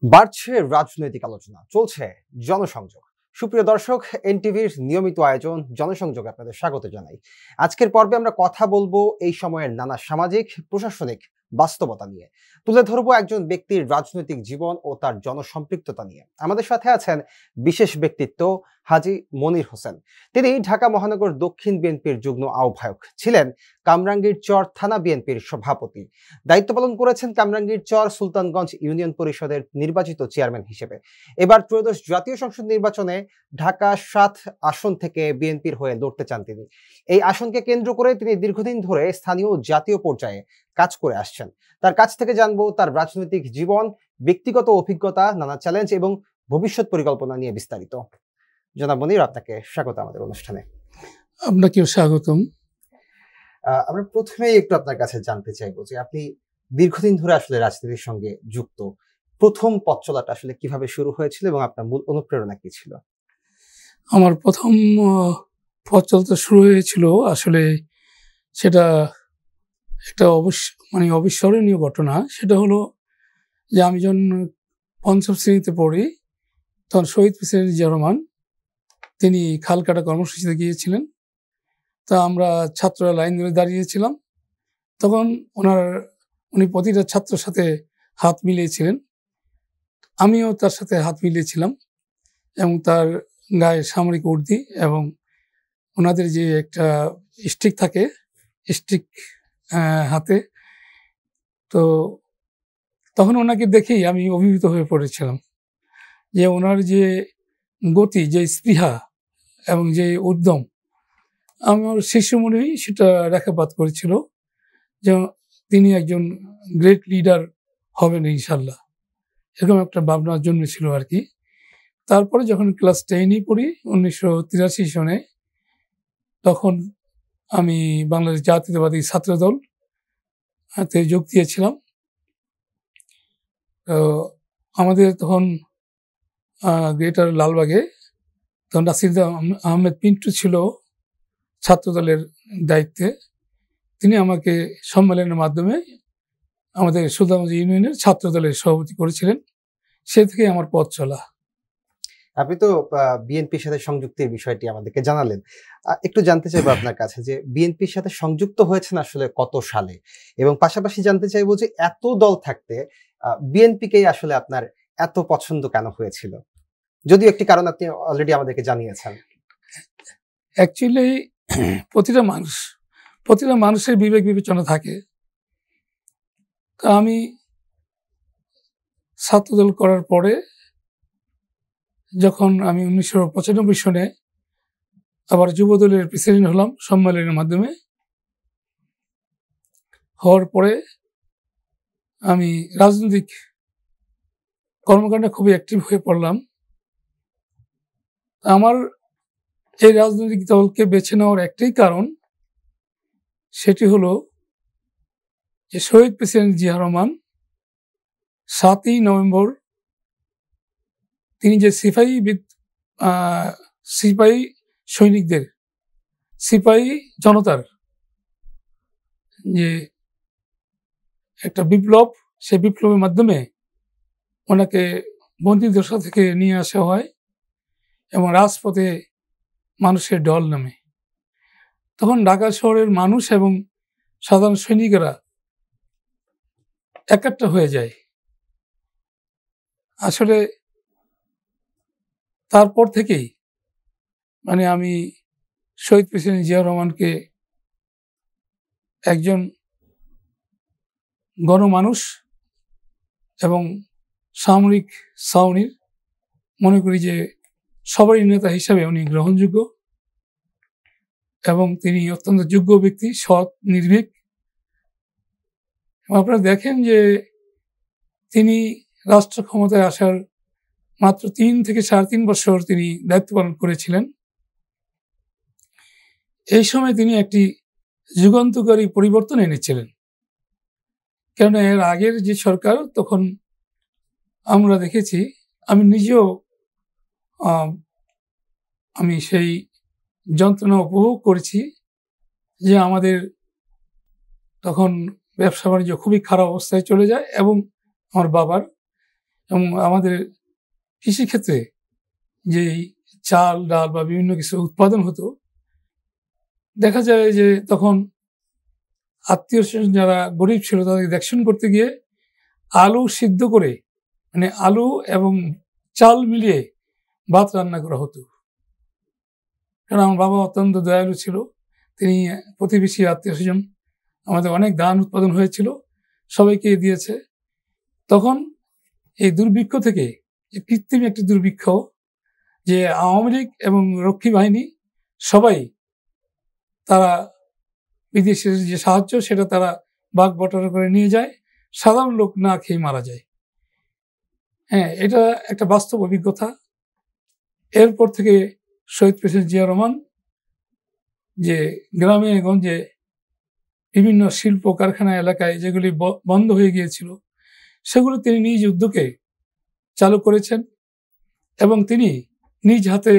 বাড়ছে রাজনৈতিক আলোচনা, চলছে জনসংযোগ। সুপ্রিয় দর্শক, এনটিভির নিয়মিত আয়োজন জনসংযোগে আপনাদের স্বাগত জানাই। আজকের পর্বে আমরা কথা বলবো এই সময়ের নানা সামাজিক প্রশাসনিক বাস্তবতা নিয়ে। তুলে ধরবো একজন ব্যক্তির রাজনৈতিক জীবন ও তার জনসম্পৃক্ততা নিয়ে। আমাদের সাথে আছেন বিশেষ ব্যক্তিত্ব হাজী মনির হোসেন। তিনি ঢাকা মহানগর দক্ষিণ বিএনপির যুগ্ম আহ্বায়ক ছিলেন, কামরাঙ্গীরচর থানা বিএনপির সভাপতি, দায়িত্ব পালন করেছেন কামরাঙ্গীরচর সুলতানগঞ্জ ইউনিয়ন পরিষদের নির্বাচিত চেয়ারম্যান হিসেবে। এবার ত্রয়োদশ জাতীয় সংসদ নির্বাচনে ঢাকা ৭ আসন থেকে বিএনপির হয়ে লড়তে চান তিনি। এই আসনকে কেন্দ্র করে তিনি দীর্ঘদিন ধরে স্থানীয় ও জাতীয় পর্যায়ে কাজ করে আসছেন। তার কাছ থেকে জানবো তার রাজনৈতিক জীবন, ব্যক্তিগত অভিজ্ঞতা, নানা চ্যালেঞ্জ এবং ভবিষ্যৎ পরিকল্পনা নিয়ে বিস্তারিত। জনাব মনির, আপনাকে স্বাগত আমাদের অনুষ্ঠানে। আপনাকেও স্বাগতম। আমরা প্রথমেই একটু আপনার কাছে জানতে চাইবো যে আপনি দীর্ঘদিন ধরে আসলে রাজনীতির সঙ্গে যুক্ত। প্রথম পথ চলাটা আসলে কিভাবে শুরু হয়েছিল এবং আপনার মূল অনুপ্রেরণা কি ছিল? আমার প্রথম পথ চলতে শুরু হয়েছিল, আসলে সেটা একটা অবিস্মরণীয় ঘটনা। সেটা হলো যে আমি যখন পঞ্চম শ্রেণীতে পড়ি, তখন শহীদ প্রেসিডেন্ট জিয়াউর রহমান তিনি খাল কাটা কর্মসূচিতে গিয়েছিলেন। তা আমরা ছাত্ররা লাইন ধরে দাঁড়িয়েছিলাম। তখন উনি প্রতিটা ছাত্রের সাথে হাত মিলিয়েছিলেন, আমিও তার সাথে হাত মিলিয়েছিলাম, এবং তার গায়ে সামরিক উর্দি এবং ওনাদের যে একটা স্টিক থাকে, স্টিক হাতে। তো তখন ওনাকে দেখেই আমি অভিভূত হয়ে পড়েছিলাম যে ওনার যে গতি, যে স্পৃহা এবং যে উদ্যম, আমার শিশু মনেই সেটা রেখাপাত করেছিল যে তিনি একজন গ্রেট লিডার হবেন ইনশাল্লাহ, এরকম একটা ভাবনা জন্মেছিল আর কি। তারপরে যখন ক্লাস 10-এ পড়ি 1983 সনে, তখন আমি বাংলাদেশ জাতীয়তাবাদী ছাত্রদল তে যোগ দিয়েছিলাম। তো আমাদের তখন গ্রেটার লালবাগে তখন নাসির আহমেদ পিন্টু ছিল ছাত্রদলের দায়িত্বে। তিনি আমাকে সম্মেলনের মাধ্যমে আমাদের সুলতানগঞ্জ ইউনিয়নের ছাত্রদলের সভাপতি করেছিলেন। সে থেকে আমার পথ চলা। আপনি তো বিএনপির সাথে সংযুক্তির বিষয়টি আমাদেরকে জানালেন। একটু জানতে চাইবো আপনার কাছে যে বিএনপির সাথে সংযুক্ত হয়েছেন আসলে কত সালে, এবং পাশাপাশি জানতে চাইবো যে এত দল থাকতে বিএনপিকেই আসলে আপনার এত পছন্দ কেন হয়েছিল, যদিও একটি কারণ আপনি অলরেডি আমাদেরকে জানিয়েছেন। অ্যাকচুয়ালি প্রতিটা মানুষের বিবেক বিবেচনা থাকে। তা আমি ছাত্রদল করার পরে যখন আমি 1995 সনে আবার যুবদলের প্রেসিডেন্ট হলাম সম্মেলনের মাধ্যমে, হওয়ার পরে আমি রাজনৈতিক কর্মকাণ্ডে খুবই অ্যাক্টিভ হয়ে পড়লাম। আমার এই রাজনৈতিক দলকে বেছে নেওয়ার একটাই কারণ, সেটি হলো যে শহীদ প্রেসিডেন্ট জিয়াউর রহমান 7ই নভেম্বর তিনি যে সিপাহী সৈনিকদের, সিপাহী জনতার যে একটা বিপ্লব, সেই বিপ্লবের মাধ্যমে ওনাকে বন্দিদশা থেকে নিয়ে আসা হয় এবং রাজপথে মানুষের ঢল নামে। তখন ঢাকা শহরের মানুষ এবং সাধারণ সৈনিকেরা একাট্টা হয়ে যায়। আসলে তারপর থেকেই আমি শহীদ প্রেসিডেন্ট জিয়াউর রহমানকে একজন গণমানুষ এবং সামরিক ছাউনির মনে করি যে সবারই নেতা হিসাবে উনি গ্রহণযোগ্য, এবং তিনি অত্যন্ত যোগ্য ব্যক্তি, সৎ, নির্ভীক। আপনারা দেখেন যে তিনি রাষ্ট্র ক্ষমতায় আসার মাত্র 3 থেকে 3.5 বছর তিনি দায়িত্ব পালন করেছিলেন। এই সময় তিনি একটি যুগান্তকারী পরিবর্তন এনেছিলেন। কেননা এর আগের যে সরকার, তখন আমরা দেখেছি, আমি নিজেও আমি সেই যন্ত্রণা উপভোগ করেছি যে আমাদের তখন ব্যবসা বাণিজ্য খুবই খারাপ অবস্থায় চলে যায়, এবং আমার বাবার, এবং আমাদের কৃষিক্ষেত্রে যে চাল ডাল বা বিভিন্ন কিছু উৎপাদন হতো, দেখা যায় যে তখন আত্মীয় স্বজন যারা গরিব ছিল তাদেরকে দেখশন করতে গিয়ে আলু সিদ্ধ করে, মানে আলু এবং চাল মিলিয়ে ভাত রান্না করা হতো। কারণ আমার বাবা অত্যন্ত দয়ালু ছিল, তিনি প্রতিবেশী আত্মীয় স্বজন আমাদের অনেক ধান উৎপাদন হয়েছিল, সবাইকে দিয়েছে। তখন এই দুর্ভিক্ষ থেকে, কৃত্রিম একটি দুর্ভিক্ষ, যে আওয়ামী লীগ এবং রক্ষী বাহিনী সবাই তারা বিদেশের যে সাহায্য সেটা তারা ভাগ বটারা করে নিয়ে যায়, সাধারণ লোক না খেয়ে মারা যায়। হ্যাঁ, এটা একটা বাস্তব অভিজ্ঞতা। এরপর থেকে শহীদ প্রেসিডেন্ট জিয়া রহমান যে গ্রামে গঞ্জে বিভিন্ন শিল্প কারখানা এলাকায় যেগুলি বন্ধ হয়ে গিয়েছিল সেগুলো তিনি নিজ উদ্যোগে চালু করেছেন এবং তিনি নিজ হাতে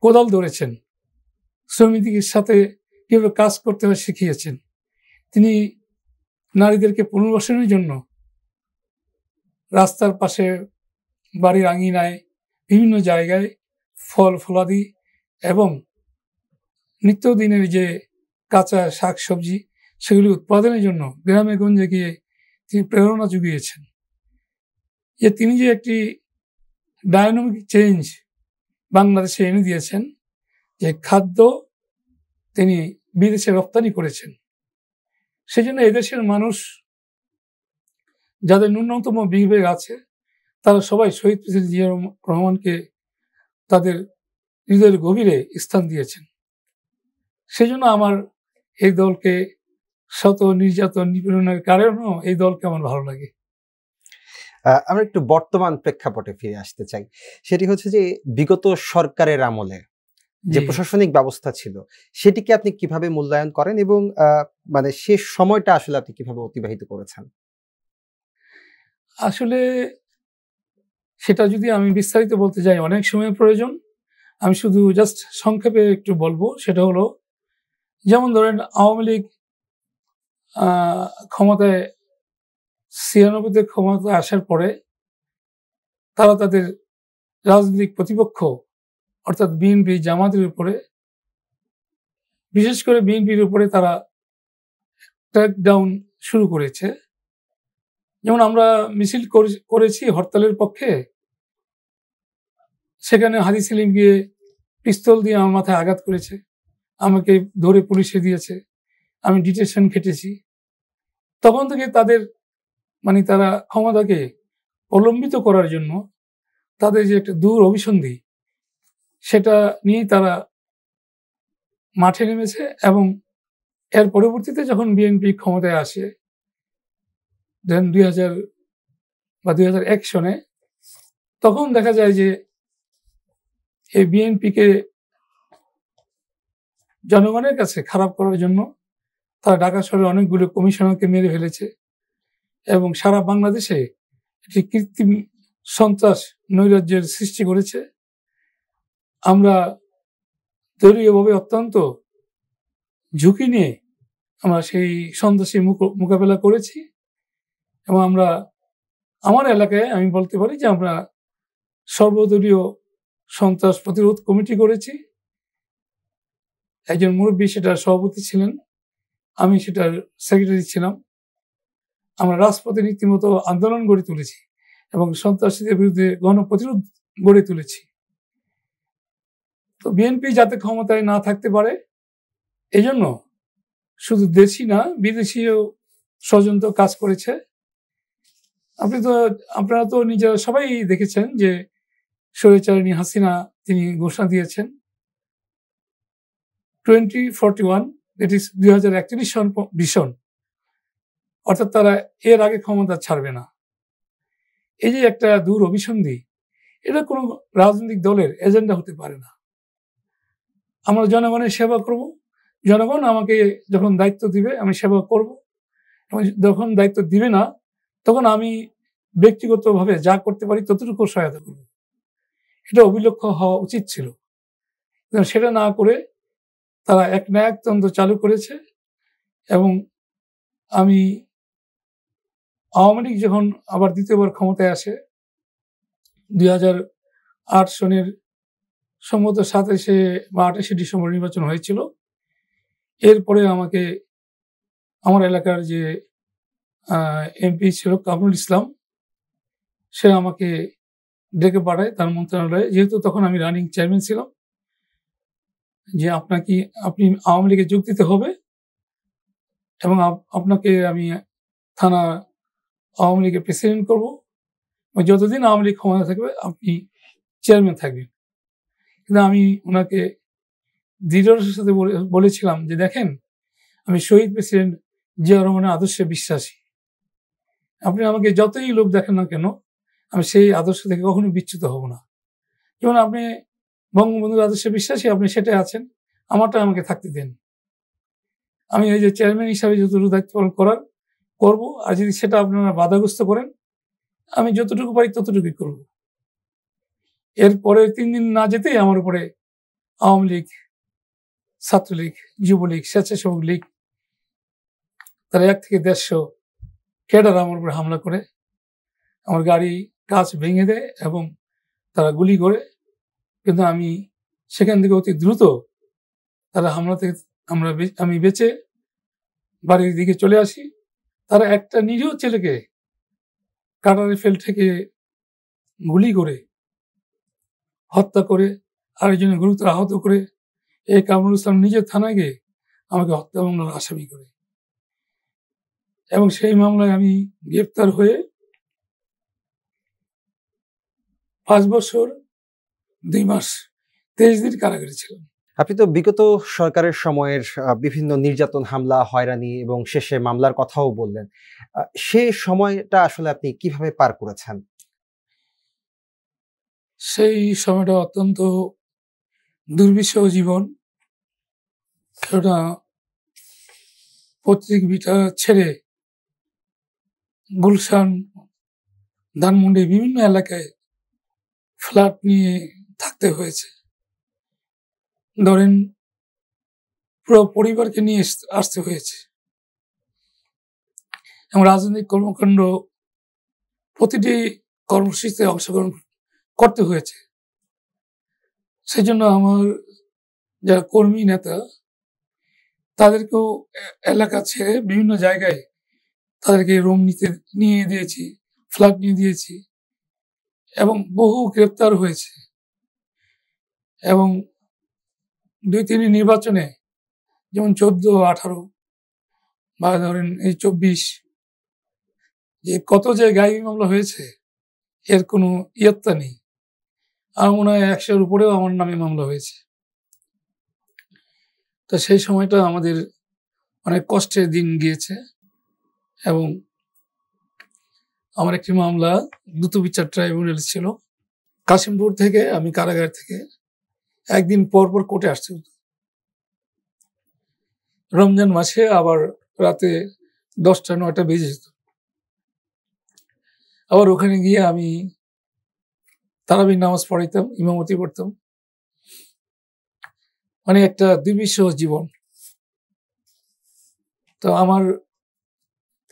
কোদাল ধরেছেন, শ্রমিকদের সাথে কিভাবে কাজ করতে হয় শিখিয়েছেন। তিনি নারীদেরকে পুনর্বাসনের জন্য রাস্তার পাশে, বাড়ির আঙিনায়, বিভিন্ন জায়গায় ফল ফলাদি এবং নিত্যদিনের যে কাঁচা শাক সবজি সেগুলি উৎপাদনের জন্য গ্রামে গঞ্জে গিয়ে তিনি প্রেরণা জুগিয়েছেন। যে তিনি যে একটি ডায়নামিক চেঞ্জ বাংলাদেশে এনে দিয়েছেন, যে খাদ্য তিনি বিদেশে রপ্তানি করেছেন, সেজন্য এদেশের মানুষ যাদের ন্যূনতম বিবেক আছে তারা সবাই শহীদ প্রেসিডেন্ট জিয়া রহমানকে তাদের হৃদয়ের গভীরে স্থান দিয়েছেন। সেজন্য আমার এই দলকে, শত নির্যাতন নিপীড়নের কারণেও এই দলকে আমার ভালো লাগে। আমরা একটু বর্তমান প্রেক্ষাপটে ফিরে আসতে চাই। সেটি হচ্ছে যে বিগত সরকারের আমলে যে প্রশাসনিক ব্যবস্থা ছিল সেটিকে আপনি কিভাবে মূল্যায়ন করেন এবং মানে শেষ সময়টা আসলে আপনি কিভাবে অতিবাহিত করেছেন? আসলে সেটা যদি আমি বিস্তারিত বলতে যাই অনেক সময়ের প্রয়োজন। আমি শুধু জাস্ট সংক্ষেপে একটু বলবো। সেটা হলো, যেমন ধরেন আওয়ামী লীগ ক্ষমতায় ৯৬তে ক্ষমতায় আসার পরে তারা তাদের রাজনৈতিক প্রতিপক্ষ অর্থাৎ বিএনপি জামাতের উপরে, বিশেষ করে বিএনপির উপরে তারা ক্র্যাকডাউন শুরু করেছে। যেমন আমরা মিছিল করেছি হরতালের পক্ষে, সেখানে হাজি সেলিম গিয়ে পিস্তল দিয়ে আমার মাথায় আঘাত করেছে, আমাকে ধরে পুলিশে দিয়েছে, আমি ডিটেনশন খেটেছি। তখন থেকে তাদের মানে তারা ক্ষমতাকে অবলম্বিত করার জন্য তাদের যে একটা দূর অভিসন্ধি সেটা নিয়েই তারা মাঠে নেমেছে। এবং এর পরবর্তীতে যখন বিএনপি ক্ষমতায় আসে 2000 বা 2001 সনে, তখন দেখা যায় যে এই বিএনপিকে জনগণের কাছে খারাপ করার জন্য তারা ঢাকা শহরে অনেকগুলো কমিশনারকে মেরে ফেলেছে এবং সারা বাংলাদেশে একটি কৃত্রিম সন্ত্রাস নৈরাজ্যের সৃষ্টি করেছে। আমরা দলীয়ভাবে অত্যন্ত ঝুঁকি নিয়ে আমরা সেই সন্ত্রাসী মোকাবেলা করেছি এবং আমরা আমার এলাকায় আমি বলতে পারি যে আমরা সর্বদলীয় সন্ত্রাস প্রতিরোধ কমিটি করেছি। একজন মুরব্বী সেটার সভাপতি ছিলেন, আমি সেটার সেক্রেটারি ছিলাম। আমরা রাজপথে রীতিমতো আন্দোলন গড়ে তুলেছি এবং সন্ত্রাসীদের বিরুদ্ধে গণপ্রতিরোধ গড়ে তুলেছি। তো বিএনপি যাতে ক্ষমতায় না থাকতে পারে এই জন্য শুধু দেশি না বিদেশিও ষড়যন্ত্র কাজ করেছে। আপনারা তো নিজেরা সবাই দেখেছেন যে স্বৈরাচারিণী হাসিনা তিনি ঘোষণা দিয়েছেন 2041, দ্যাট ইজ 2041 সন ভিশন, অর্থাৎ তারা এর আগে ক্ষমতা ছাড়বে না। এই যে একটা দূর অভিসন্ধি, এটা কোনো রাজনৈতিক দলের এজেন্ডা হতে পারে না। আমরা জনগণের সেবা করব, জনগণ আমাকে যখন দায়িত্ব দিবে আমি সেবা করব, এবং যখন দায়িত্ব দিবে না তখন আমি ব্যক্তিগতভাবে যা করতে পারি ততটুকু সহায়তা করব। এটা অবিলক্ষ হওয়া উচিত ছিল, সেটা না করে তারা একনায়কতন্ত্র চালু করেছে। এবং আমি আওয়ামী লীগ যখন আবার দ্বিতীয়বার ক্ষমতায় আসে 2008 সনের সম্ভবত 27 বা 28 ডিসেম্বর নির্বাচন হয়েছিল। এরপরে আমাকে আমার এলাকার যে এমপি ছিল কামরুল ইসলাম, সে আমাকে ডেকে পাঠায় তার মন্ত্রণালয়ে, যেহেতু তখন আমি রানিং চেয়ারম্যান ছিলাম, যে আপনি আওয়ামী লীগে যোগ দিতে হবে এবং আপনাকে আমি থানা আওয়ামী লীগের প্রেসিডেন্ট করবো, যতদিন আওয়ামী লীগ ক্ষমতা থাকবে আপনি চেয়ারম্যান থাকবেন। কিন্তু আমি ওনাকে দৃঢ়তার সাথে বলেছিলাম যে দেখেন, আমি শহীদ প্রেসিডেন্ট জিয়াউর রহমানের আদর্শে বিশ্বাসী, আপনি আমাকে যতই লোভ দেখেন না কেন, আমি সেই আদর্শ থেকে কখনো বিচ্যুত হব না। যেমন আপনি বঙ্গবন্ধুর আদর্শে বিশ্বাসী, আপনি সেটাই আছেন, আমারটা আমাকে থাকতে দেন। আমি এই যে চেয়ারম্যান হিসাবে যতটুকু দায়িত্ব পালন করার করবো, আর যদি সেটা আপনারা বাধাগ্রস্ত করেন, আমি যতটুকু পারি ততটুকুই করব। এরপরে 3 দিন না যেতেই আমার উপরে আওয়ামী লীগ, ছাত্রলীগ, যুবলীগ, স্বেচ্ছাসেবক লীগ, তারা 1 থেকে 150 ক্যাডার আমার উপরে হামলা করে, আমার গাড়ি কাঁচ ভেঙে দেয় এবং তারা গুলি করে। কিন্তু আমি সেখান থেকে অতি দ্রুত তারা হামলা থেকে আমি বেঁচে বাড়ির দিকে চলে আসি। তারা একটা নিরীহ ছেলেকে কাটারে ফেল থেকে গুলি করে হত্যা করে, আরেকজনের গুরুতর আহত করে, এই কামরুল ইসলাম নিজের থানায় গিয়ে আমাকে হত্যা মামলার আসামি করে, এবং সেই মামলায় আমি গ্রেপ্তার হয়ে 5 বছর 2 মাস 23 দিন কারাগারে ছিলাম। আপনি তো বিগত সরকারের সময়ের বিভিন্ন নির্যাতন, হামলা, হয়রানি এবং শেষে মামলার কথাও বললেন। সেই সময়টা আসলে আপনি কিভাবে পার করেছেন? সেই সময়টা অত্যন্ত দুর্বিষহ জীবন। সেটা পৈতৃক ভিটা ছেড়ে গুলশান, ধানমন্ডি বিভিন্ন এলাকায় ফ্ল্যাট নিয়ে থাকতে হয়েছে। ধরেন পুরো পরিবারকে নিয়ে আসতে হয়েছে, এবং রাজনৈতিক কর্মকাণ্ড প্রতিটি কর্মসূচিতে অংশগ্রহণ করতে হয়েছে। সেই জন্য আমার যারা কর্মী নেতা, তাদেরকেও এলাকা ছেড়ে বিভিন্ন জায়গায় তাদেরকে রুম নিয়ে দিয়েছি, ফ্ল্যাট নিয়ে দিয়েছি, এবং বহু গ্রেপ্তার হয়েছে। এবং 2-3 নির্বাচনে, যেমন 14-18 বা ধরেন এই 24, যে কত যে গায়েবী মামলা হয়েছে এর কোনো ইয়ত্তা নেই। আমার মনে হয় 100-র উপরেও আমার নামে মামলা হয়েছে। তো সেই সময়টা আমাদের অনেক কষ্টের দিন গিয়েছে। এবং আমার একটি মামলা দ্রুত বিচার ট্রাইব্যুনাল ছিল। কাশিমপুর থেকে আমি কারাগার থেকে একদিন পর পর কোর্টে আসতে হতো। রমজান মাসে আবার রাতে 10টা-9টা বেজে যেত। আবার ওখানে গিয়ে আমি তারাবির নামাজ পড়াইতাম, ইমামতি করতাম। মানে একটা দুর্বিষহ জীবন। তো আমার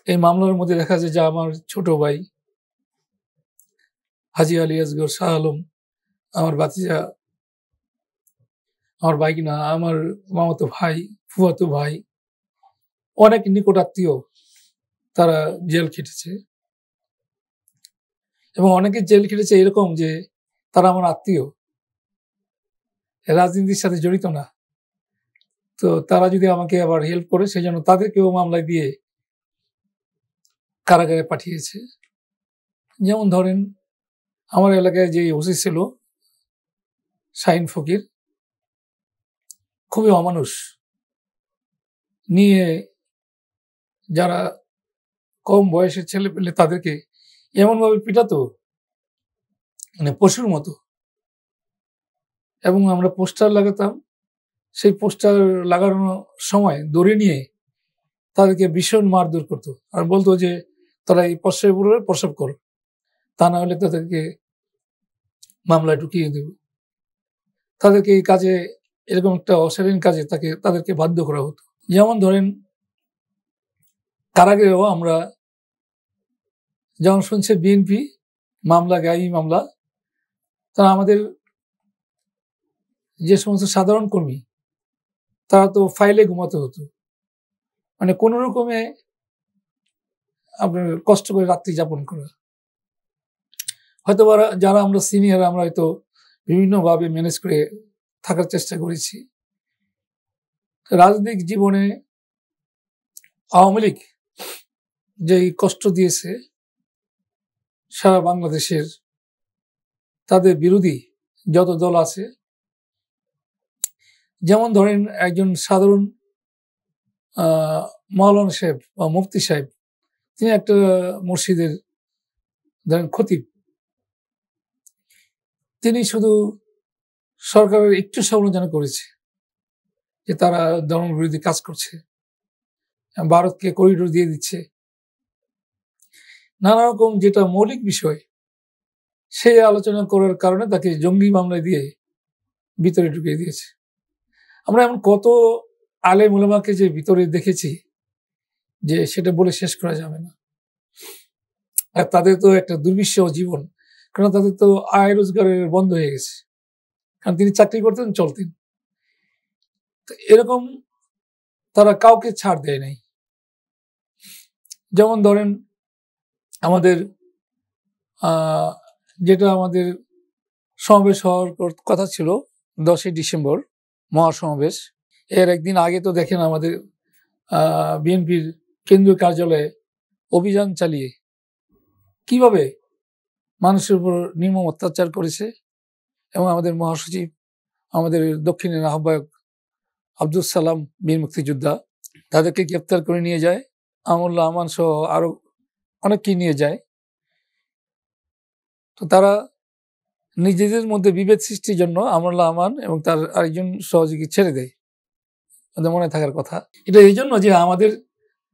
এই মামলার মধ্যে দেখা যায় যে আমার ছোট ভাই হাজী আলী আসগর শাহ আলম, আমার ভাতিজা, আমার ভাগিনা, আমার মামাতো ভাই, ফুফাতো ভাই, অনেক নিকট আত্মীয় তারা জেল খেটেছে। এবং অনেকে জেল খেটেছে এরকম যে তারা আমার আত্মীয়, রাজনীতির সাথে জড়িত না। তো তারা যদি আমাকে আবার হেল্প করে, সেই জন্য তাদেরকেও মামলায় দিয়ে কারাগারে পাঠিয়েছে। যেমন ধরেন আমার এলাকায় যে ওসি ছিল শাহিন ফকির, খুবই অমানুষ, নিয়ে যারা কম বয়সের ছেলে পেলে তাদেরকে এমনভাবে পিটাতো, মানে পশুর মতো। এবং আমরা পোস্টার লাগাতাম, সেই পোস্টার লাগানোর সময় দড়ি নিয়ে তাদেরকে ভীষণ মারধর করতো, আর বলতো যে তারা এই প্রস্রাব করো, তা না হলে তাদেরকে মামলায় ঢুকিয়ে দেব। তাদেরকে এই কাজে, এরকম একটা অশালীন কাজে তাদেরকে বাধ্য করা হতো। যেমন ধরেন কারাগারেও আমরা যেমন শুনছে বিএনপি মামলা, গায়েবী মামলা, তারা আমাদের যে সমস্ত সাধারণ কর্মী তারা তো ফাইলে ঘুমাতে হতো, মানে কোনো রকমে আপনার কষ্ট করে রাত্রি যাপন করা। হয়তো যারা আমরা সিনিয়র আমরা হয়তো বিভিন্নভাবে ম্যানেজ করে থাকার চেষ্টা করেছি। রাজনৈতিক জীবনে আওয়ামী লীগ যে কষ্ট দিয়েছে সারা বাংলাদেশের তাদের বিরোধী যত দল আছে, যেমন ধরেন একজন সাধারণ মাওলানা সাহেব বা মুফতি সাহেব, তিনি একটা মসজিদের ধরেন খতিব, তিনি শুধু সরকারের একটু সমালোচনা করেছে যে তারা ধর্মবিরোধী কাজ করছে, ভারতকে করিডোর দিয়ে দিচ্ছে, নানা রকম যেটা মৌলিক বিষয় সেই আলোচনা করার কারণে তাকে জঙ্গি মামলায় দিয়ে ভিতরে ঢুকিয়ে দিয়েছে। আমরা এমন কত আলেম ওলামাকে যে ভিতরে দেখেছি যে সেটা বলে শেষ করা যাবে না। আর তাদের তো একটা দুর্বিষহ জীবন, কারণ তাদের তো আয় রোজগারের বন্ধ হয়ে গেছে, কারণ তিনি চাকরি করতেন চলতেন। এরকম তারা কাউকে ছাড় দেয় নাই। যেমন ধরেন আমাদের যেটা আমাদের সমাবেশ হওয়ার কথা ছিল 10ই ডিসেম্বর মহাসমাবেশ, এর একদিন আগে তো দেখেন আমাদের বিএনপির কেন্দ্রীয় কার্যালয়ে অভিযান চালিয়ে কিভাবে মানুষের উপর নির্মম অত্যাচার করেছে, এবং আমাদের মহাসচিব, আমাদের দক্ষিণের আহ্বায়ক আব্দুল সালাম বীর মুক্তিযোদ্ধা, তাদেরকে গ্রেপ্তার করে নিয়ে যায়, আমুল্লাহ আমান সহ আরো অনেককেই নিয়ে যায়। তো তারা নিজেদের মধ্যে বিভেদ সৃষ্টির জন্য আমরুল্লাহ আমান এবং তার আরেকজন সহযোগী ছেড়ে দেয়, মনে থাকার কথা। এটা এই জন্য যে আমাদের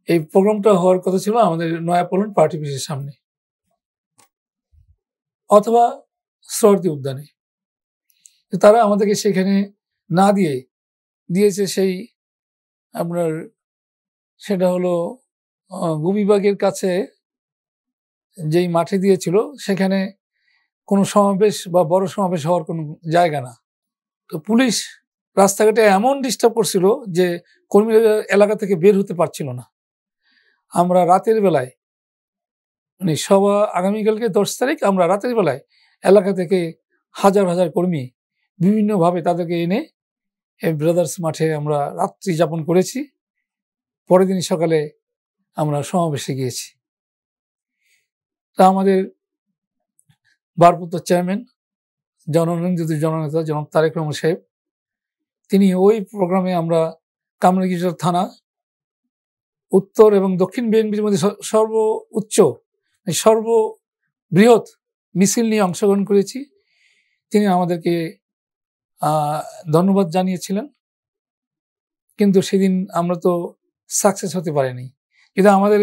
এই প্রোগ্রামটা হওয়ার কথা ছিল আমাদের নয়াপল্টন পার্টি অফিসের সামনে অথবা সরদি উদ্যানে, তারা আমাদেরকে সেখানে না দিয়ে দিয়েছে সেই আপনার সেটা হলো গোবিবাগের কাছে যেই মাঠে দিয়েছিল, সেখানে কোনো সমাবেশ বা বড় সমাবেশ হওয়ার কোনো জায়গা না। তো পুলিশ রাস্তাঘাটে এমন ডিস্টার্ব করছিল যে কর্মীরা এলাকা থেকে বের হতে পারছিল না। আমরা রাতের বেলায়, মানে সভা আগামীকালকে 10 তারিখ, আমরা রাতের বেলায় এলাকা থেকে হাজার হাজার কর্মী বিভিন্নভাবে তাদেরকে এনে এই ব্রাদার্স মাঠে আমরা রাত্রি যাপন করেছি। পরের দিন সকালে আমরা সমাবেশে গিয়েছি। তা আমাদের ভারপ্রাপ্ত চেয়ারম্যান জননন্দিত জননেতা জনাব তারেক রহমান সাহেব, তিনি ওই প্রোগ্রামে আমরা কামরাঙ্গীরচর থানা উত্তর এবং দক্ষিণ বিএনপির মধ্যে সর্বোচ্চ সর্ববৃহৎ মিছিল নিয়ে অংশগ্রহণ করেছি। তিনি আমাদেরকে ধন্যবাদ জানিয়েছিলেন, কিন্তু সেদিন আমরা তো সাকসেস হতে পারিনি। কিন্তু আমাদের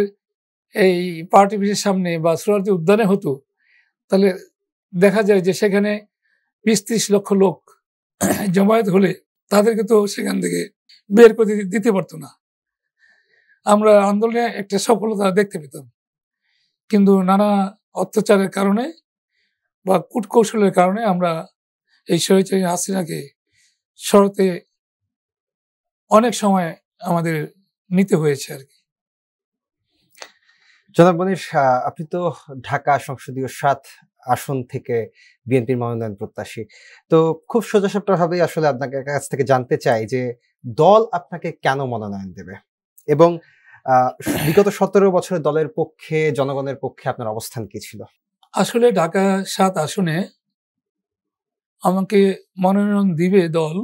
এই পার্টি অফিসের সামনে বা সোহরাওয়ার্দী উদ্যানে হতো, তাহলে দেখা যায় যে সেখানে 20-30 লক্ষ লোক জমায়েত হলে তাদেরকে তো সেখান থেকে বের করে দিতে পারতো না। আমরা আন্দোলনে একটা সফলতা দেখতে পেতাম, কিন্তু নানা অত্যাচারের কারণে বা কূটকৌশলের কারণে আমরা এই স্বৈরাচারী হাসিনাকে সরাতে অনেক সময় আমাদের নিতে হয়েছে আর কি। জনাব মনির, আপনি তো ঢাকা সংসদীয় 7 আসন থেকে বিএনপির মনোনয়ন প্রত্যাশী, তো খুব সোজাসাপটা ভাবেই আসলে আপনাকে কাছ থেকে জানতে চাই যে দল আপনাকে কেন মনোনয়ন দেবে, এবং বিগত 17 বছরের দলের পক্ষে, জনগণের পক্ষে আপনার অবস্থান কি ছিল? আসলে ঢাকা 7 আসনে আমাকে মনোনয়ন দিবে দল,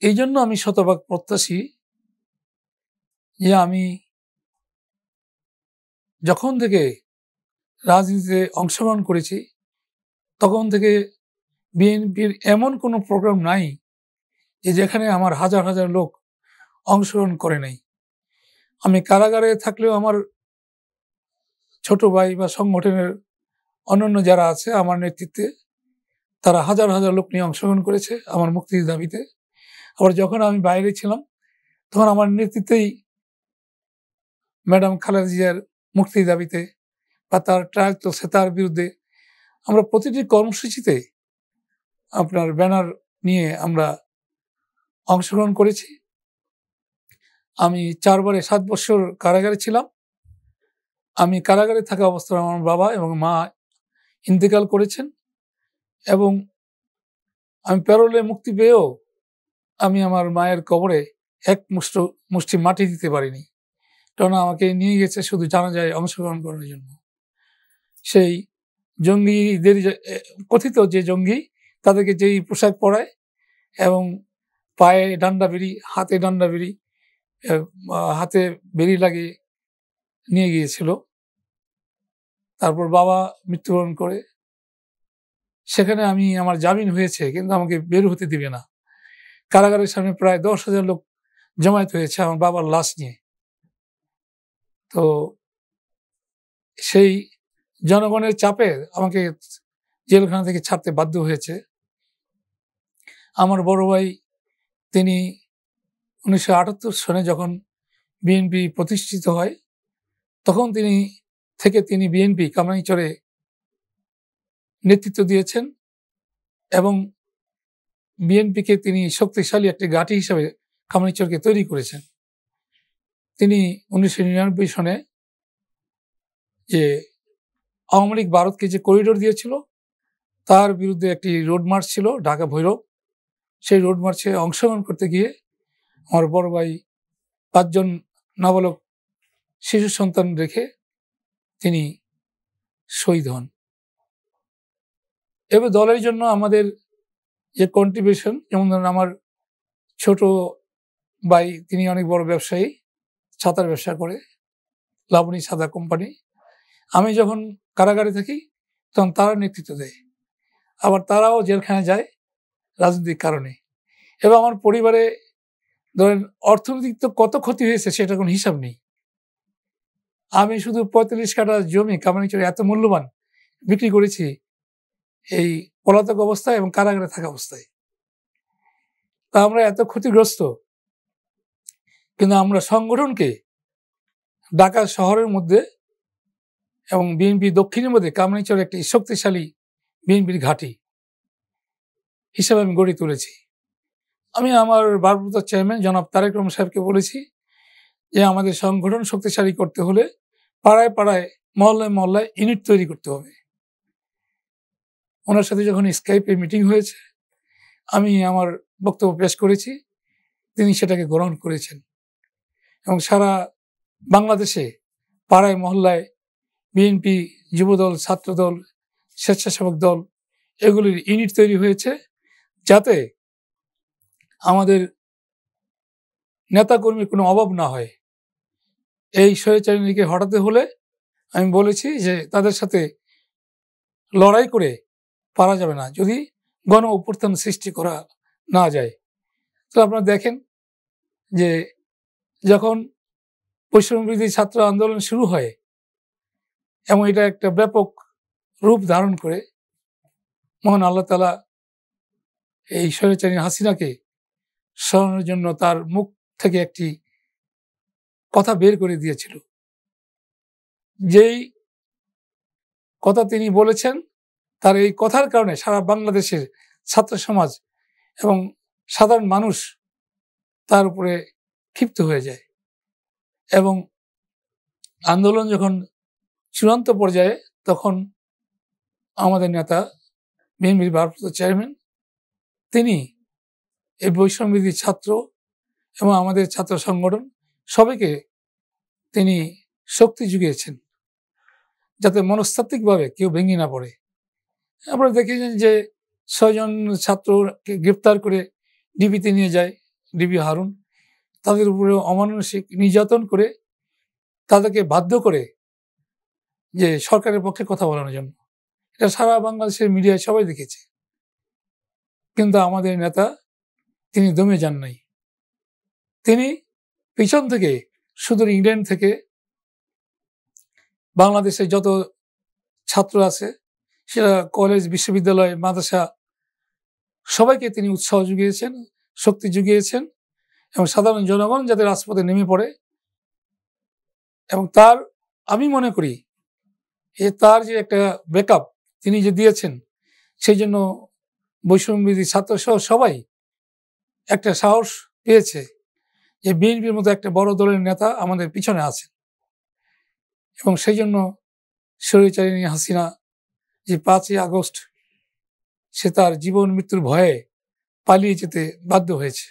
এই জন্য আমি শতভাগ প্রত্যাশী যে আমি যখন থেকে রাজনীতিতে অংশগ্রহণ করেছি তখন থেকে বিএনপির এমন কোনো প্রোগ্রাম নাই যে যেখানে আমার হাজার হাজার লোক অংশগ্রহণ করে নাই। আমি কারাগারে থাকলেও আমার ছোট ভাই বা সংগঠনের অন্যান্য যারা আছে আমার নেতৃত্বে, তারা হাজার হাজার লোক নিয়ে অংশগ্রহণ করেছে আমার মুক্তির দাবিতে। আবার যখন আমি বাইরে ছিলাম তখন আমার নেতৃত্বেই ম্যাডাম খালেদা জিয়ার মুক্তির দাবিতে বা তার ট্রায়াল চলছে তার বিরুদ্ধে আমরা প্রতিটি কর্মসূচিতে আপনার ব্যানার নিয়ে আমরা অংশগ্রহণ করেছি। আমি 4 বারে 7 বছর কারাগারে ছিলাম। আমি কারাগারে থাকা অবস্থায় আমার বাবা এবং মা ইন্তেকাল করেছেন এবং আমি প্যারোলে মুক্তি পেয়েও আমি আমার মায়ের কবরে এক মুষ্টি মাটি দিতে পারিনি, কারণ আমাকে নিয়ে গেছে শুধু জানাজায় অংশগ্রহণ করার জন্য। সেই জঙ্গিদের কথিত যে জঙ্গি, তাদেরকে যেই পোশাক পরায় এবং পায়ে ডান্ডা বেরি, হাতে ডান্ডা বেরি, হাতে বেরি লাগিয়ে নিয়ে গিয়েছিল। তারপর বাবা মৃত্যুবরণ করে। সেখানে আমার জামিন হয়েছে, কিন্তু আমাকে বের হতে দিবে না। কারাগারের সামনে প্রায় 10,000 লোক জমায়েত হয়েছে আমার বাবার লাশ নিয়ে। তো সেই জনগণের চাপে আমাকে জেলখানা থেকে ছাড়তে বাধ্য হয়েছে। আমার বড় ভাই, তিনি 1978 সনে যখন বিএনপি প্রতিষ্ঠিত হয়, তখন তিনি বিএনপি কামরাঙ্গীরচরে নেতৃত্ব দিয়েছেন এবং বিএনপিকে তিনি শক্তিশালী একটি ঘাঁটি হিসেবে কামরাঙ্গীরচরকে তৈরি করেছেন। তিনি 1999 সনে যে আওয়ামী লীগ ভারতকে যে করিডোর দিয়েছিল, তার বিরুদ্ধে একটি রোড মার্চ ছিল ঢাকা ভৈরব। সেই রোড মার্চে অংশগ্রহণ করতে গিয়ে আমার বড় ভাই 5 জন নাবালক শিশু সন্তান রেখে তিনি শহীদ হন। এবার দলের জন্য আমাদের যে কন্ট্রিবিউশন, যেমন ধরুন আমার ছোট ভাই, তিনি অনেক বড় ব্যবসায়ী, ছাতার ব্যবসা করে, লাবণী ছাতা কোম্পানি। আমি যখন কারাগারে থাকি তখন তারা নেতৃত্ব দেয়, আবার তারাও জেলখানায় যায় রাজনৈতিক কারণে। এবং আমার পরিবারে ধরেন অর্থনৈতিক তো কত ক্ষতি হয়েছে সেটা কোনো হিসাব নেই। আমি শুধু 45 কাঠা জমি কামরাঙ্গীরচরে এত মূল্যবান বিক্রি করেছি এই পলাতক অবস্থায় এবং কারাগারে থাকা অবস্থায়। তা আমরা এত ক্ষতিগ্রস্ত, কিন্তু আমরা সংগঠনকে ঢাকা শহরের মধ্যে এবং বিএনপি দক্ষিণের মধ্যে কামরাঙ্গীরচর একটি শক্তিশালী বিএনপির ঘাঁটি হিসাবে আমি গড়ে তুলেছি। আমি আমার ভারপ্রাপ্ত চেয়ারম্যান জনাব তারেক রহমান সাহেবকে বলেছি যে আমাদের সংগঠন শক্তিশালী করতে হলে পাড়ায় পাড়ায়, মহল্লায় মহল্লায় ইউনিট তৈরি করতে হবে। ওনার সাথে যখন স্কাইপে মিটিং হয়েছে, আমি আমার বক্তব্য পেশ করেছি, তিনি সেটাকে গ্রহণ করেছেন এবং সারা বাংলাদেশে পাড়ায় মহল্লায় বিএনপি, যুবদল, ছাত্রদল, স্বেচ্ছাসেবক দল, এগুলির ইউনিট তৈরি হয়েছে, যাতে আমাদের নেতাকর্মীর কোনো অভাব না হয়। এই স্বৈরাচারীকে হটাতে হলে আমি বলেছি যে তাদের সাথে লড়াই করে পারা যাবে না যদি গণ অভ্যুত্থান সৃষ্টি করা না যায়। তো আপনারা দেখেন যে যখন বৈষম্যবিরোধী ছাত্র আন্দোলন শুরু হয় এবং এটা একটা ব্যাপক রূপ ধারণ করে, মহান আল্লাহ তাআলা এই স্বৈরাচারী হাসিনাকে সরানোর জন্য তার মুখ থেকে একটি কথা বের করে দিয়েছিল। যেই কথা তিনি বলেছেন, তার এই কথার কারণে সারা বাংলাদেশের ছাত্র সমাজ এবং সাধারণ মানুষ তার উপরে ক্ষিপ্ত হয়ে যায় এবং আন্দোলন যখন চূড়ান্ত পর্যায়ে, তখন আমাদের নেতা, বিএনপির ভারপ্রাপ্ত চেয়ারম্যান, তিনি এই বৈষম্যবিরোধী ছাত্র এবং আমাদের ছাত্র সংগঠন সবাইকে তিনি শক্তি জুগিয়েছেন যাতে মনস্তাত্ত্বিকভাবে কেউ ভেঙে না পড়ে। আপনারা দেখেছেন যে 6 জন ছাত্রকে গ্রেপ্তার করে ডিবিতে নিয়ে যায় ডিবি হারুন, তাদের উপরে অমানসিক নির্যাতন করে তাদেরকে বাধ্য করে যে সরকারের পক্ষে কথা বলানোর জন্য। এটা সারা বাংলাদেশের মিডিয়ায় সবাই দেখেছে, কিন্তু আমাদের নেতা তিনি দমে যান নাই। তিনি পিছন থেকে সুদূর ইংল্যান্ড থেকে বাংলাদেশে যত ছাত্র আছে, সেটা কলেজ, বিশ্ববিদ্যালয়, মাদ্রাসা, সবাইকে তিনি উৎসাহ জুগিয়েছেন, শক্তি জুগিয়েছেন এবং সাধারণ জনগণ যাতে রাজপথে নেমে পড়ে। এবং আমি মনে করি তার যে একটা ব্যাকআপ, তিনি যে দিয়েছেন, সেই জন্য বৈষম্যবিরোধী ছাত্র সহ সবাই একটা সাহস পেয়েছে যে বিএনপির মতো একটা বড় দলের নেতা আমাদের পিছনে আছে। এবং সেই জন্য স্বৈরাচারিণী হাসিনা যে 5ই আগস্ট সে তার জীবন মৃত্যুর ভয়ে পালিয়ে যেতে বাধ্য হয়েছে।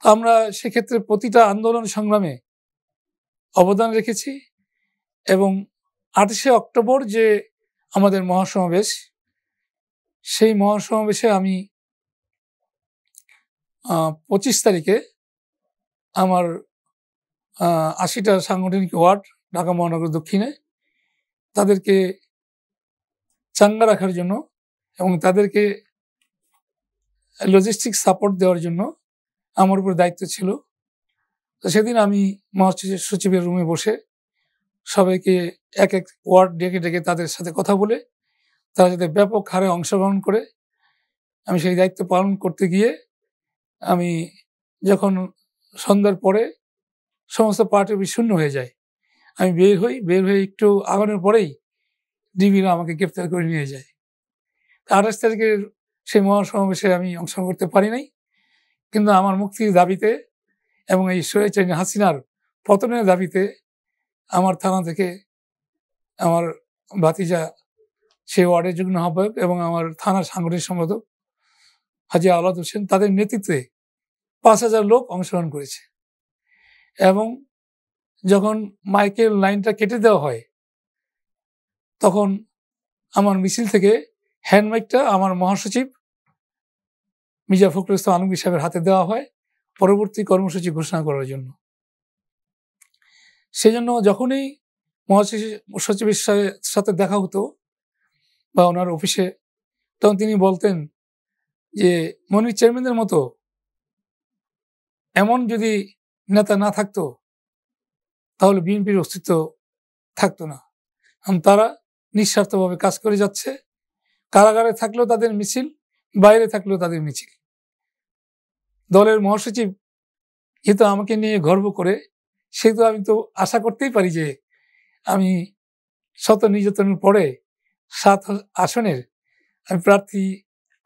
আমরা সেক্ষেত্রে প্রতিটা আন্দোলন সংগ্রামে অবদান রেখেছি এবং 28শে অক্টোবর যে আমাদের মহাসমাবেশ, সেই মহাসমাবেশে আমি 25 তারিখে আমার 80টা সাংগঠনিক ওয়ার্ড ঢাকা মহানগর দক্ষিণে তাদেরকে চাঙ্গা রাখার জন্য এবং তাদেরকে লজিস্টিক সাপোর্ট দেওয়ার জন্য আমার উপর দায়িত্ব ছিল। তো সেদিন আমি মহাসচিবের রুমে বসে সবাইকে এক এক ওয়ার্ড ডেকে ডেকে তাদের সাথে কথা বলে তারা যাতে ব্যাপক হারে অংশগ্রহণ করে, আমি সেই দায়িত্ব পালন করতে গিয়ে আমি যখন সন্ধ্যার পরে সমস্ত পার্টি শূন্য হয়ে যায়, আমি বের হয়ে একটু আগানোর পরেই ডিবিরা আমাকে গ্রেপ্তার করে নিয়ে যায়। 28 তারিখের সেই মহাসমাবেশে আমি অংশগ্রহণ করতে পারি নাই, কিন্তু আমার মুক্তির দাবিতে এবং এই স্বৈরাচারী হাসিনার পতনের দাবিতে আমার থানা থেকে আমার ভাতিজা সেই ওয়ার্ডের যুগ্ম আহ্বায়ক এবং আমার থানার সাংগঠনিক সম্পাদক হাজী আওলাদ হোসেন, তাদের নেতৃত্বে 5,000 লোক অংশগ্রহণ করেছে। এবং যখন মাইকের লাইনটা কেটে দেওয়া হয়, তখন আমার মিছিল থেকে হ্যান্ড মাইকটা আমার মহাসচিব মির্জা ফখরুল ইসলাম আলমগীর সাহেবের হাতে দেওয়া হয় পরবর্তী কর্মসূচি ঘোষণা করার জন্য। সেজন্য যখনই মহাসচিবের সাথে দেখা হতো বা ওনার অফিসে, তখন তিনি বলতেন যে মনির চেয়ারম্যানদের মতো এমন যদি নেতা না থাকতো তাহলে বিএনপির অস্তিত্ব থাকতো না। তারা নিঃস্বার্থভাবে কাজ করে যাচ্ছে, কারাগারে থাকলেও তাদের মিছিল, বাইরে থাকলেও তাদের মিছিল। দলের মহাসচিব যেহেতু আমাকে নিয়ে গর্ব করে, সেহেতু আমি তো আশা করতেই পারি যে আমি শত নির্যাতনের পরে 7 আসনের আমি প্রার্থী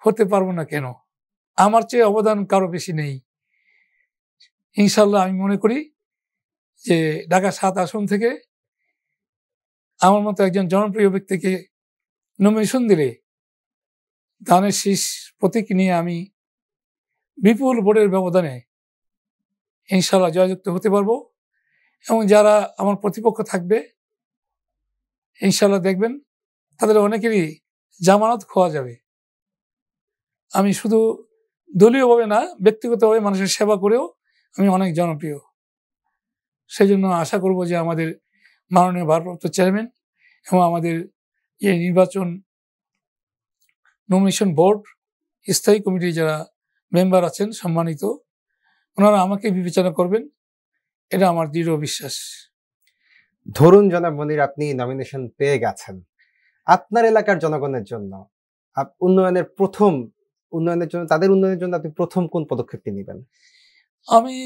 হতে পারবো না কেন? আমার চেয়ে অবদান কারো বেশি নেই। ইনশাল্লাহ আমি মনে করি যে ঢাকা 7 আসন থেকে আমার মতো একজন জনপ্রিয় ব্যক্তিকে নমিনেশন দিলে ধানের শীষ প্রতীক নিয়ে আমি বিপুল ভোটের ব্যবধানে ইনশাল্লাহ জয়যুক্ত হতে পারবো। এবং যারা আমার প্রতিপক্ষ থাকবে ইনশাল্লাহ দেখবেন তাদের অনেকেরই জামানত খোয়া যাবে। আমি শুধু দলীয়ভাবে না, ব্যক্তিগতভাবে মানুষের সেবা করেও আমি অনেক জনপ্রিয়। সেই জন্য আশা করব যে আমাদের মাননীয় ভারপ্রাপ্ত চেয়ারম্যান এবং আমাদের যে নির্বাচন নমিনেশন বোর্ড স্থায়ী কমিটির যারা মেম্বার আছেন সম্মানিত, ওনারা আমাকে বিবেচনা করবেন, এটা আমার দৃঢ় বিশ্বাস। ধরুন জনাব মনির, আপনি নমিনেশন পেয়ে গেছেন, আপনার এলাকার জনগণের জন্য তাদের উন্নয়নের জন্য আপনি প্রথম কোন পদক্ষেপটি নেবেন? আমি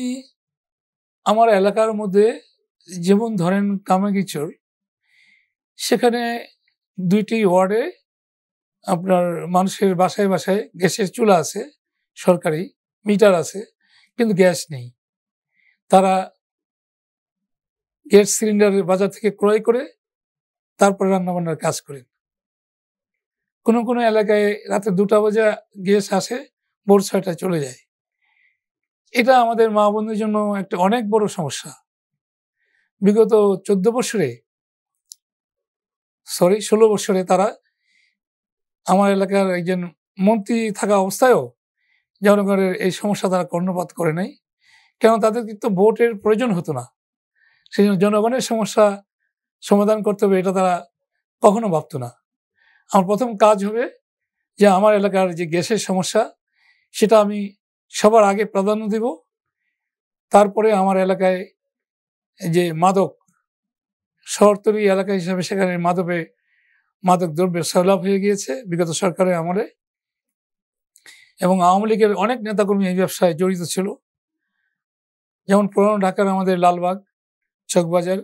আমার এলাকার মধ্যে যেমন ধরেন কামাগিচর, সেখানে 2টি ওয়ার্ডে আপনার মানুষের বাসায় বাসায় গ্যাসের চুলা আছে, সরকারি মিটার আছে, কিন্তু গ্যাস নেই। তারা গ্যাস সিলিন্ডার বাজার থেকে ক্রয় করে তারপরে রান্নাবান্নার কাজ করেন। কোনো কোনো এলাকায় রাতে 2টা বাজে গ্যাস আসে, ভোর 6টায় চলে যায়। এটা আমাদের মা বোনদের জন্য একটা অনেক বড় সমস্যা। বিগত 16 বছরে তারা আমার এলাকার একজন মন্ত্রী থাকা অবস্থায়ও জনগণের এই সমস্যা তারা কর্ণপাত করে নাই, কেন তাদের কিন্তু ভোটের প্রয়োজন হতো না। সেই জন্য জনগণের সমস্যা সমাধান করতে হবে এটা তারা কখনো ভাবতো না। আমার প্রথম কাজ হবে যে আমার এলাকার যে গ্যাসের সমস্যা সেটা আমি সবার আগে প্রাধান্য দেব। তারপরে আমার এলাকায় যে মাদক, শহরতলি এলাকা হিসাবে সেখানে মাদক দ্রব্যের সয়লাভ হয়ে গিয়েছে বিগত সরকারের আমলে, এবং আওয়ামী লীগের অনেক নেতাকর্মী এই ব্যবসায় জড়িত ছিল। যেমন পুরানো ঢাকার আমাদের লালবাগ, চকবাজার,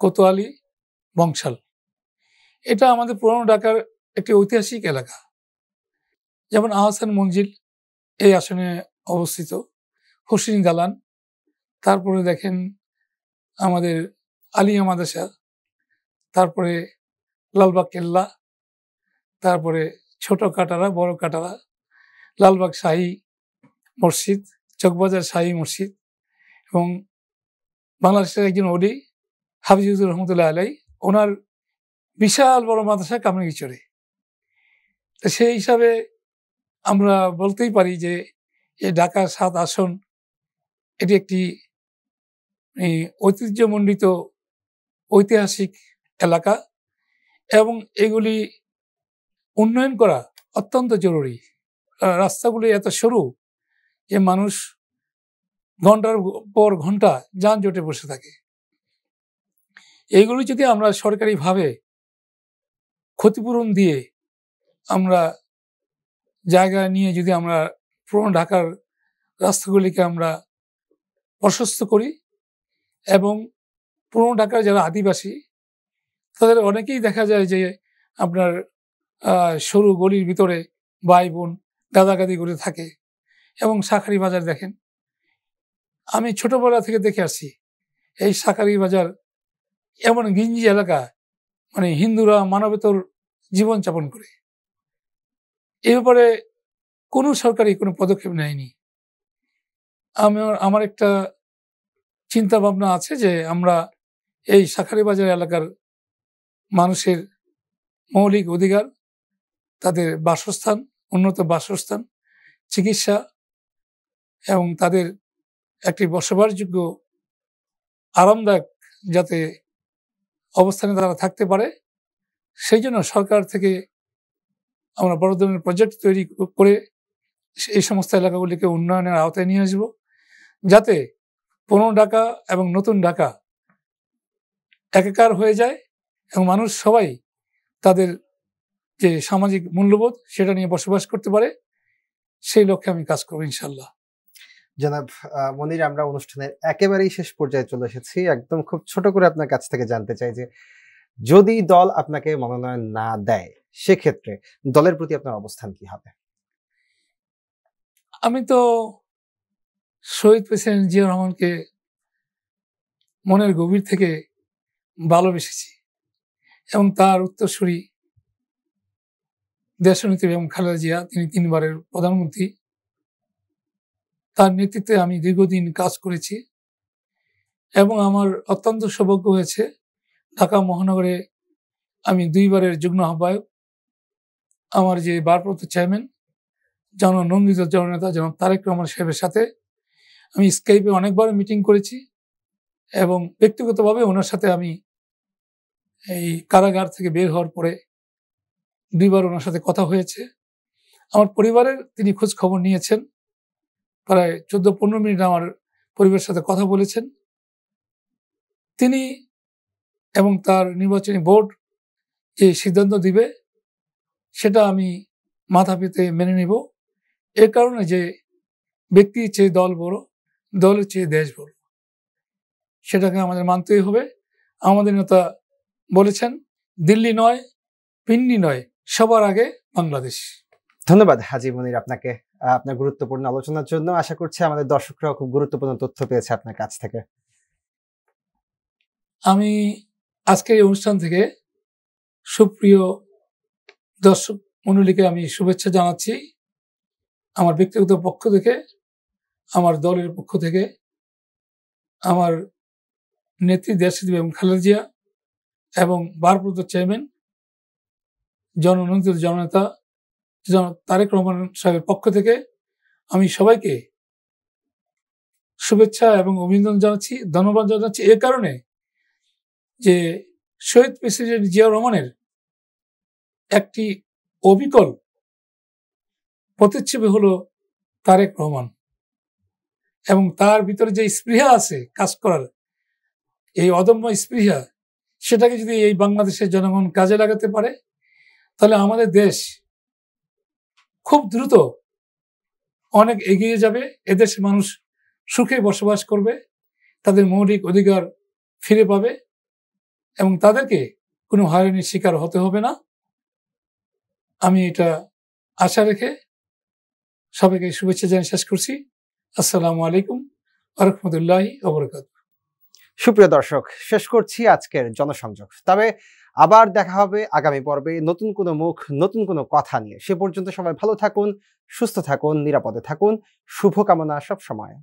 কোতোয়ালি, বংশাল, এটা আমাদের পুরানো ঢাকার একটি ঐতিহাসিক এলাকা। যেমন আহসান মঞ্জিল এই আসনে অবস্থিত, হোসেনি দালান, তারপরে দেখেন আমাদের আলিয়া মাদ্রাসা, তারপরে লালবাগ কেল্লা, তারপরে ছোট কাটারা, বড় কাটারা, লালবাগ শাহী মসজিদ, চকবাজার শাহী মসজিদ, এবং বাংলাদেশের একজন ওলি হাফিজুর রহমতুল্লাহ আলাই, ওনার বিশাল বড় মাদ্রাসা কামরাঙ্গীরচরে। তো সেই হিসাবে আমরা বলতেই পারি যে এই ঢাকা ৭ আসন এটি একটি ঐতিহ্যমণ্ডিত ঐতিহাসিক এলাকা, এবং এগুলি উন্নয়ন করা অত্যন্ত জরুরি। রাস্তাগুলি এত সরু যে মানুষ ঘন্টার পর ঘন্টা যানজটে বসে থাকে। এইগুলি যদি আমরা সরকারিভাবে ক্ষতিপূরণ দিয়ে আমরা জায়গা নিয়ে যদি আমরা পুরনো ঢাকার রাস্তাগুলিকে আমরা প্রশস্ত করি, এবং পুরনো ঢাকার যারা আদিবাসী তাদের অনেকেই দেখা যায় যে আপনার সরু গলির ভিতরে ভাই বোন গাদাগাদি করে থাকে, এবং শাঁখারি বাজার দেখেন, আমি ছোটবেলা থেকে দেখে আসছি এই শাঁখারি বাজার এমন গিঞ্জি এলাকা, মানে হিন্দুরা মানবেতর জীবনযাপন করে। এ ব্যাপারে কোনো সরকারি কোনো পদক্ষেপ নেয়নি। আমার একটা চিন্তা ভাবনা আছে যে আমরা এই শাঁখারি বাজার এলাকার মানুষের মৌলিক অধিকার, তাদের বাসস্থান, উন্নত বাসস্থান, চিকিৎসা, এবং তাদের একটি বসবাসযোগ্য আরামদায়ক যাতে অবস্থানে তারা থাকতে পারে, সেই জন্য সরকার থেকে আমরা বড় ধরনের প্রজেক্ট তৈরি করে এই সমস্ত এলাকাগুলিকে উন্নয়নের আওতায় নিয়ে আসব, যাতে পুরনো ঢাকা এবং নতুন ঢাকা একাকার হয়ে যায় এবং মানুষ সবাই তাদের যে সামাজিক মূল্যবোধ সেটা নিয়ে বসবাস করতে পারে। সেই লক্ষ্যে আমি কাজ করবো ইনশাল্লাহ। জনাব মনির, আমরা অনুষ্ঠানের একেবারেই শেষ পর্যায়ে চলে এসেছি। একদম খুব ছোট করে আপনার কাছ থেকে জানতে চাই যে যদি দল আপনাকে মনোনয়ন না দেয়, সেক্ষেত্রে দলের প্রতি আপনার অবস্থান কি হবে? আমি তো শহীদ প্রেসিডেন্ট জিয়া রহমানকে মনের গভীর থেকে ভালোবেসেছি, এবং তার উত্তরসূরি দেশনেত্রী বেগম খালেদা জিয়া, তিনি ৩ বারের প্রধানমন্ত্রী, তার নেতৃত্বে আমি দীর্ঘদিন কাজ করেছি, এবং আমার অত্যন্ত সৌভাগ্য হয়েছে ঢাকা মহানগরে আমি ২ বারের যুগ্ম আহ্বায়ক, আমার যে ভারপ্রাপ্ত চেয়ারম্যান জননন্দিত জননেতা জনাব তারেক রহমান সাহেবের সাথে আমি স্কাইপে অনেকবার মিটিং করেছি, এবং ব্যক্তিগতভাবে ওনার সাথে আমি এই কারাগার থেকে বের হওয়ার পরে ২ বার ওনার সাথে কথা হয়েছে। আমার পরিবারের তিনি খোঁজ খবর নিয়েছেন, প্রায় ১৪-১৫ মিনিট আমার পরিবারের সাথে কথা বলেছেন। তিনি এবং তার নির্বাচনী বোর্ড যে সিদ্ধান্ত দিবে সেটা আমি মাথা পেতে মেনে নিব। এর কারণে যে ব্যক্তির চেয়ে দল বড়, দলের চেয়ে দেশ বড়, সেটাকে আমাদের মানতেই হবে। আমাদের নেতা বলেছেন, দিল্লি নয়, পিন্ডি নয়, সবার আগে বাংলাদেশ। ধন্যবাদ হাজী মনির আপনাকে আপনার গুরুত্বপূর্ণ আলোচনার জন্য। আশা করছি আমাদের দর্শকরাও খুব গুরুত্বপূর্ণ তথ্য পেয়েছে আপনার কাছ থেকে। আমি আজকের এই অনুষ্ঠান থেকে সুপ্রিয় দর্শক মণ্ডলীকে আমি শুভেচ্ছা জানাচ্ছি, আমার ব্যক্তিগত পক্ষ থেকে, আমার দলের পক্ষ থেকে, আমার নেত্রী দেশনেত্রী বেগম খালেদা জিয়া এবং ভারপ্রাপ্ত চেয়ারম্যান জননন্দিত জননেতা তারেক রহমান সাহেবের পক্ষ থেকে আমি সবাইকে শুভেচ্ছা এবং অভিনন্দন জানাচ্ছি, ধন্যবাদ জানাচ্ছি এ কারণে যে শহীদ প্রেসিডেন্ট জিয়া রহমানের একটি অবিকল প্রতিচ্ছবি হলো তারেক রহমান, এবং তার ভিতরে যে স্পৃহা আছে কাজ করার, এই অদম্য স্পৃহা, সেটাকে যদি এই বাংলাদেশের জনগণ কাজে লাগাতে পারে তাহলে আমাদের দেশ খুব দ্রুত অনেক এগিয়ে যাবে। এদেশের মানুষ সুখে বসবাস করবে, তাদের মৌলিক অধিকার ফিরে পাবে, এবং তাদেরকে কোনো হয়রানির শিকার হতে হবে না, আমি এটা আশা রেখে সবাইকে শুভেচ্ছা জানিয়ে শেষ করছি। আসসালামু আলাইকুম ওয়া রাহমাতুল্লাহি ওয়া বারাকাতুহু। সুপ্রিয় দর্শক, শেষ করছি আজকের জনসংযোগ। তবে আবার দেখা হবে আগামী পর্বে নতুন কোনো মুখ, নতুন কোনো কথা নিয়ে। সে পর্যন্ত সবাই ভালো থাকুন, সুস্থ থাকুন, নিরাপদে থাকুন। শুভকামনা সব সময়।